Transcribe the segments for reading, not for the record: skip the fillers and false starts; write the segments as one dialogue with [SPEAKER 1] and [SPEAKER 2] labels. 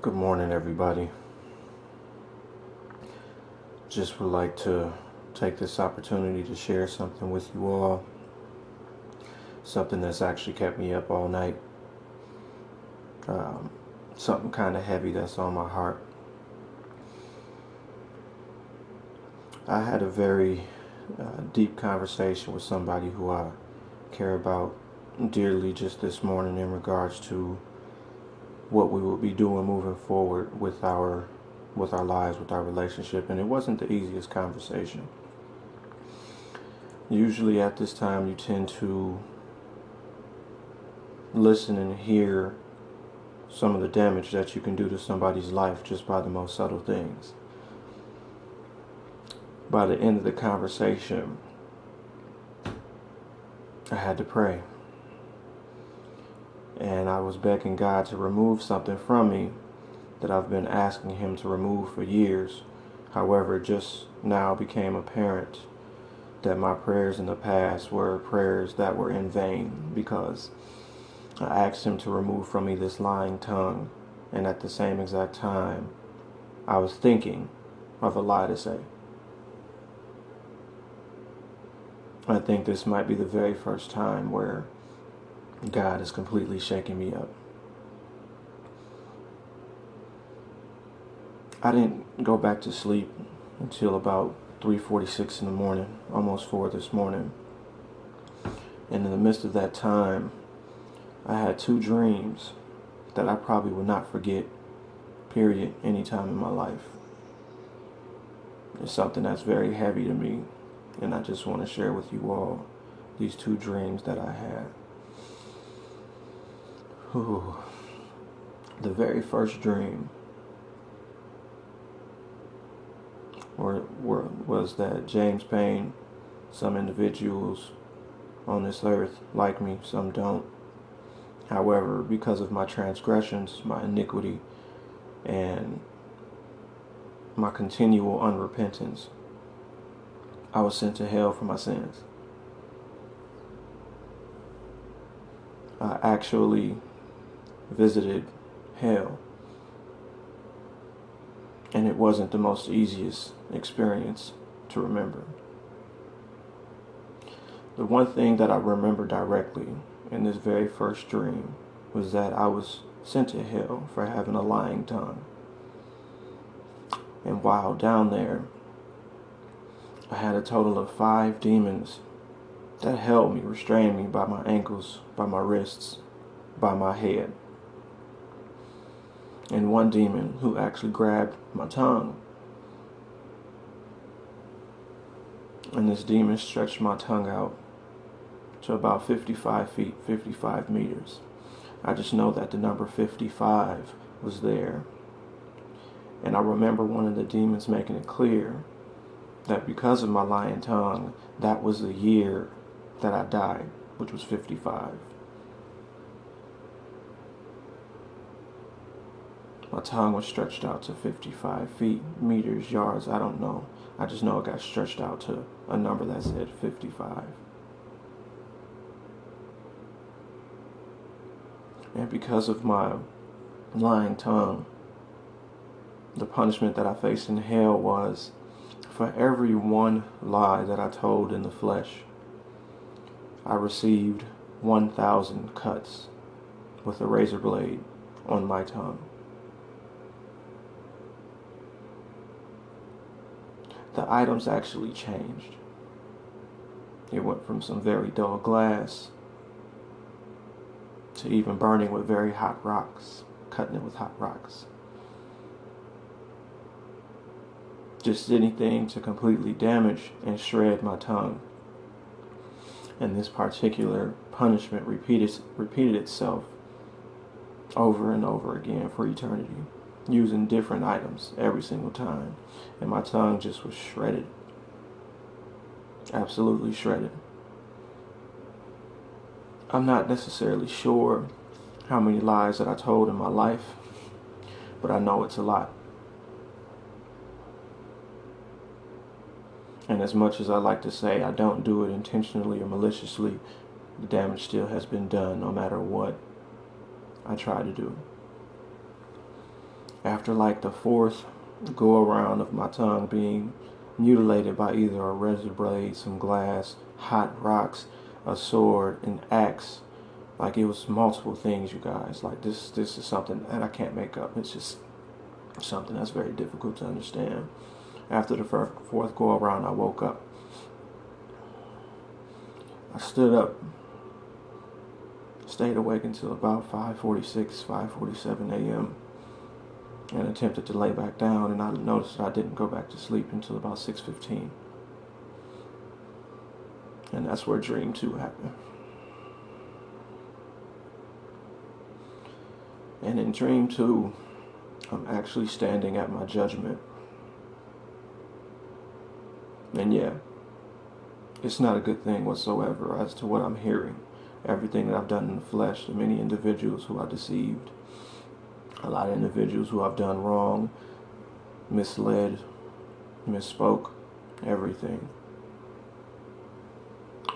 [SPEAKER 1] Good morning, everybody. Just would like to take this opportunity to share something with you all. Something that's actually kept me up all night. Something kind of heavy that's on my heart. I had a very deep conversation with somebody who I care about dearly just this morning in regards to what we will be doing moving forward with our lives, with our relationship, and it wasn't the easiest conversation. Usually at this time you tend to listen and hear some of the damage that you can do to somebody's life just by the most subtle things. By the end of the conversation, I had to pray. And I was begging God to remove something from me that I've been asking Him to remove for years. However, it just now became apparent that my prayers in the past were prayers that were in vain, because I asked Him to remove from me this lying tongue, and at the same exact time, I was thinking of a lie to say. I think this might be the very first time where God is completely shaking me up. I didn't go back to sleep until about 3:46 in the morning, almost 4 this morning. And in the midst of that time, I had 2 dreams that I probably would not forget, period, any time in my life. It's something that's very heavy to me, and I just want to share with you all these 2 dreams that I had. The very first dream was that James Payne, some individuals on this earth like me, some don't. However, because of my transgressions, my iniquity, and my continual unrepentance, I was sent to hell for my sins. I actually visited hell, and it wasn't the most easiest experience to remember. The one thing that I remember directly in this very first dream was that I was sent to hell for having a lying tongue. And while down there, I had a total of 5 demons that held me, restrained me by my ankles, by my wrists, by my head. And one demon who actually grabbed my tongue. And this demon stretched my tongue out to about 55 feet, 55 meters. I just know that the number 55 was there. And I remember one of the demons making it clear that because of my lying tongue, that was the year that I died, which was 55. My tongue was stretched out to 55 feet, meters, yards, I don't know. I just know it got stretched out to a number that said 55. And because of my lying tongue, the punishment that I faced in hell was, for every one lie that I told in the flesh, I received 1,000 cuts with a razor blade on my tongue. The items actually changed. It went from some very dull glass to even burning with very hot rocks, cutting it with hot rocks. Just anything to completely damage and shred my tongue. And this particular punishment repeated itself over and over again for eternity, using different items every single time. And my tongue just was shredded. Absolutely shredded. I'm not necessarily sure how many lies that I told in my life, but I know it's a lot. And as much as I like to say I don't do it intentionally or maliciously, the damage still has been done no matter what I try to do. After like the fourth go around of my tongue being mutilated by either a razor blade, some glass, hot rocks, a sword, an axe, like it was multiple things, you guys. Like this is something that I can't make up. It's just something that's very difficult to understand. After the fourth go around, I woke up. I stood up, stayed awake until about 5:46, 5:47 a.m. and attempted to lay back down, and I noticed that I didn't go back to sleep until about 6:15. And that's where Dream 2 happened. And in Dream 2, I'm actually standing at my judgment. And yeah, it's not a good thing whatsoever as to what I'm hearing. Everything that I've done in the flesh, the many individuals who I deceived, a lot of individuals who I've done wrong, misled, misspoke, everything.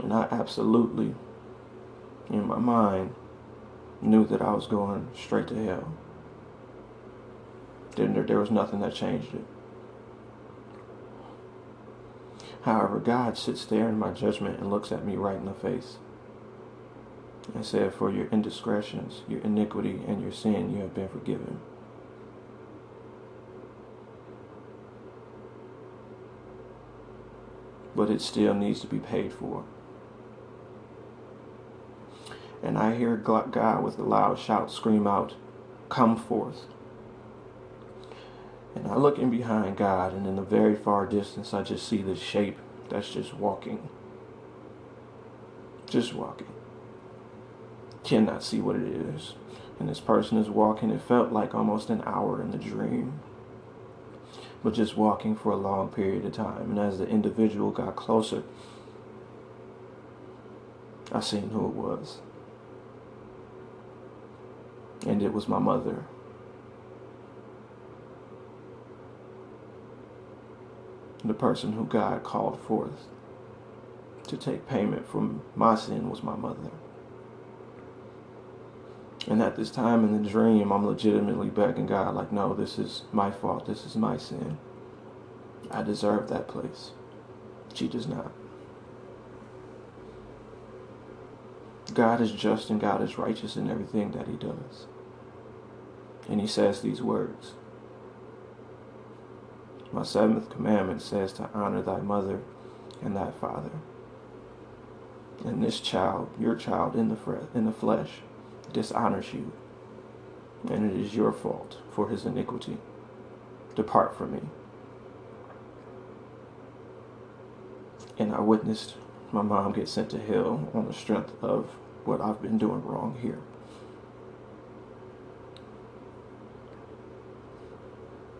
[SPEAKER 1] And I absolutely, in my mind, knew that I was going straight to hell. There was nothing that changed it. However, God sits there in my judgment and looks at me right in the face and said, for your indiscretions, your iniquity, and your sin, you have been forgiven. But it still needs to be paid for. And I hear God with a loud shout scream out, come forth. And I look in behind God, and in the very far distance, I just see this shape that's just walking. Just walking. Cannot see what it is. And this person is walking. It felt like almost an hour in the dream, but just walking for a long period of time. And as the individual got closer, I seen who it was. And it was my mother. The person who God called forth to take payment from my sin was my mother. And at this time in the dream, I'm legitimately begging God, like, no, this is my fault. This is my sin. I deserve that place. She does not. God is just and God is righteous in everything that he does. And he says these words. My seventh commandment says to honor thy mother and thy father. And this child, your child in the flesh, dishonors you. And it is your fault for his iniquity. Depart from me. And I witnessed my mom get sent to hell on the strength of what I've been doing wrong here.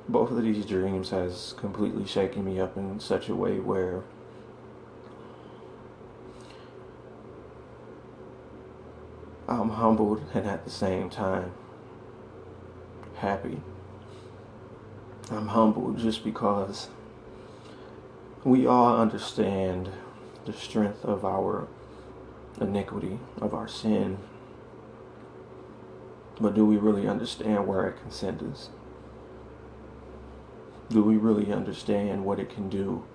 [SPEAKER 1] Both of these dreams has completely shaken me up in such a way where I'm humbled and at the same time happy. I'm humbled just because we all understand the strength of our iniquity, of our sin. But do we really understand where it can send us? Do we really understand what it can do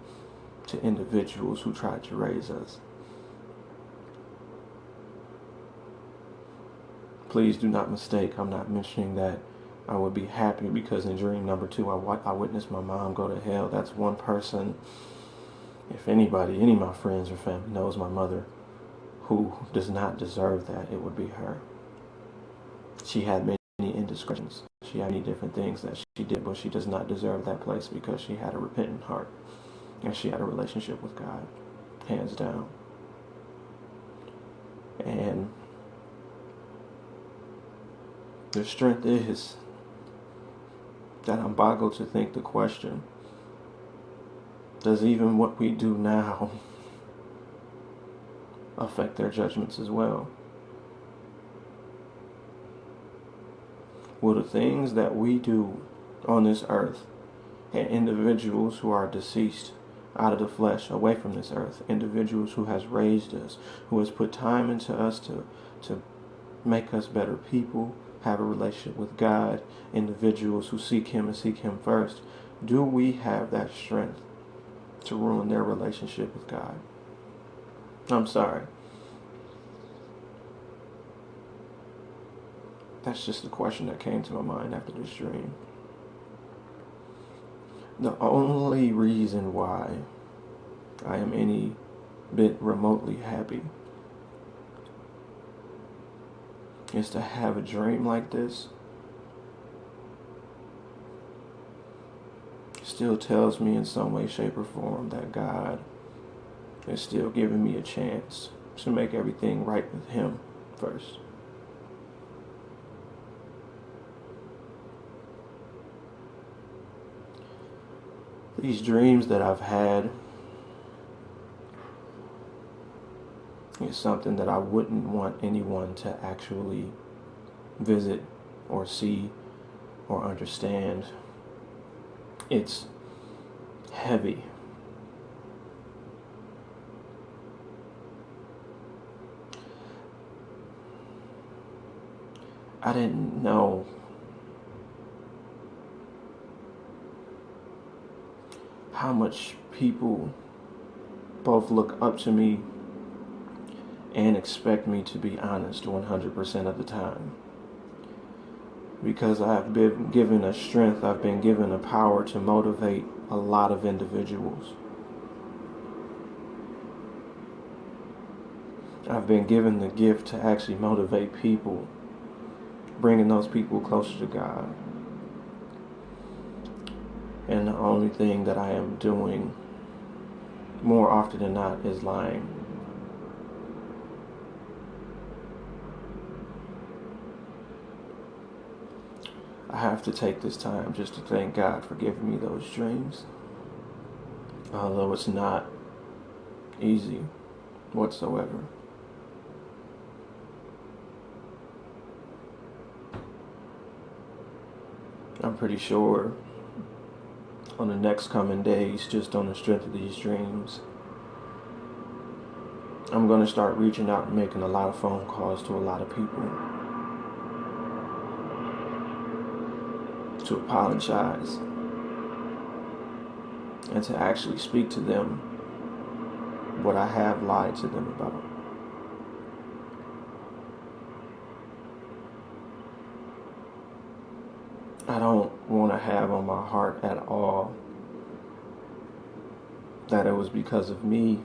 [SPEAKER 1] to individuals who tried to raise us? Please do not mistake, I'm not mentioning that I would be happy because in dream number 2 I witnessed my mom go to hell. That's one person, if anybody, any of my friends or family knows my mother, who does not deserve that, it would be her. She had many indiscretions. She had many different things that she did, but she does not deserve that place because she had a repentant heart and she had a relationship with God, hands down. And the strength is that I'm boggled to think the question, does even what we do now affect their judgments as well? Will the things that we do on this earth, and individuals who are deceased out of the flesh, away from this earth, individuals who has raised us, who has put time into us to make us better people, have a relationship with God, individuals who seek Him and seek Him first, do we have that strength to ruin their relationship with God? I'm sorry. That's just the question that came to my mind after this dream. The only reason why I am any bit remotely happy is to have a dream like this. Still tells me in some way, shape, or form that God is still giving me a chance to make everything right with Him first. These dreams that I've had is something that I wouldn't want anyone to actually visit or see or understand. It's heavy. I didn't know how much people both look up to me and expect me to be honest 100% of the time. Because I've been given a strength, I've been given a power to motivate a lot of individuals. I've been given the gift to actually motivate people, bringing those people closer to God. And the only thing that I am doing more often than not is lying. I have to take this time just to thank God for giving me those dreams. Although it's not easy whatsoever. I'm pretty sure on the next coming days, just on the strength of these dreams, I'm going to start reaching out and making a lot of phone calls to a lot of people to apologize and to actually speak to them what I have lied to them about. I don't want to have on my heart at all that it was because of me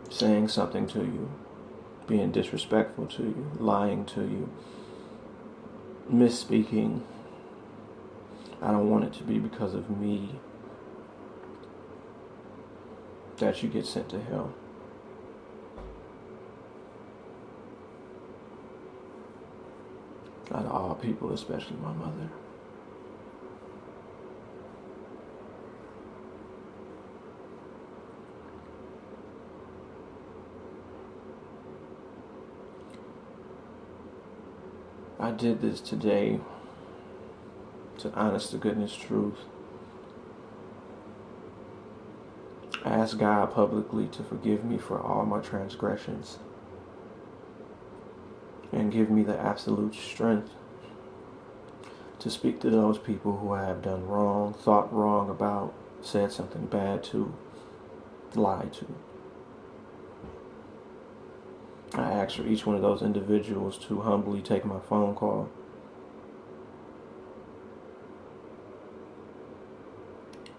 [SPEAKER 1] saying something to you, being disrespectful to you, lying to you, misspeaking. I don't want it to be because of me that you get sent to hell. Out of all people, especially my mother. I did this today to honest to goodness truth. I asked God publicly to forgive me for all my transgressions and give me the absolute strength to speak to those people who I have done wrong, thought wrong about, said something bad to, lied to. I asked for each one of those individuals to humbly take my phone call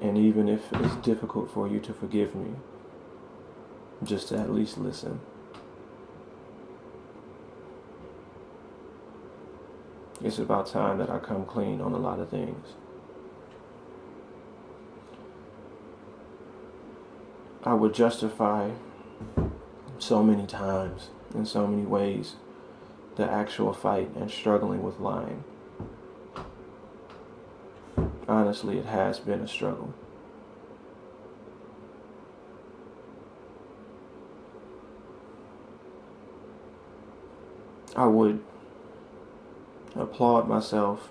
[SPEAKER 1] and even if it's difficult for you to forgive me, just to at least listen. It's about time that I come clean on a lot of things. I would justify so many times, in so many ways, the actual fight and struggling with lying. Honestly, it has been a struggle. I would applaud myself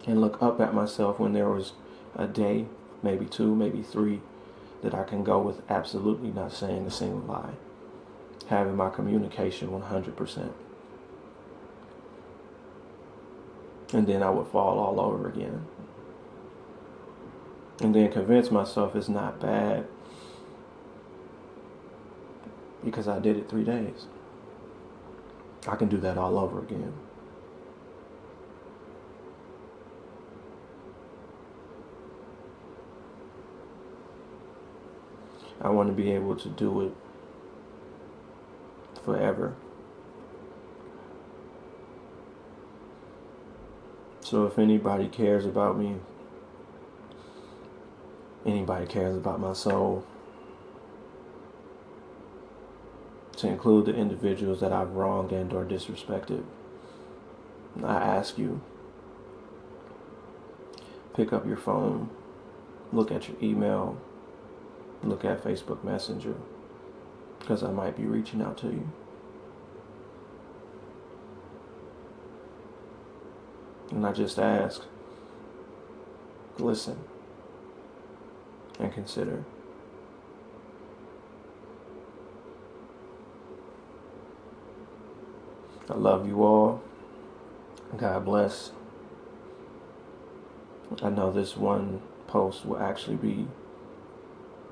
[SPEAKER 1] and look up at myself when there was a day, maybe two, maybe three, that I can go with absolutely not saying a single lie, having my communication 100%. And then I would fall all over again. And then convince myself it's not bad because I did it 3 days. I can do that all over again. I want to be able to do it forever. So if anybody cares about me, anybody cares about my soul, to include the individuals that I've wronged and or disrespected, I ask you, pick up your phone, look at your email, look at Facebook Messenger, because I might be reaching out to you. And I just ask, listen and consider. I love you all. God bless. I know this one post will actually be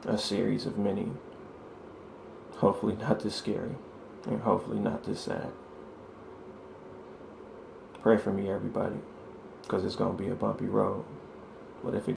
[SPEAKER 1] a series of many. Hopefully not this scary, and hopefully not this sad. Pray for me, everybody, because it's going to be a bumpy road. But if it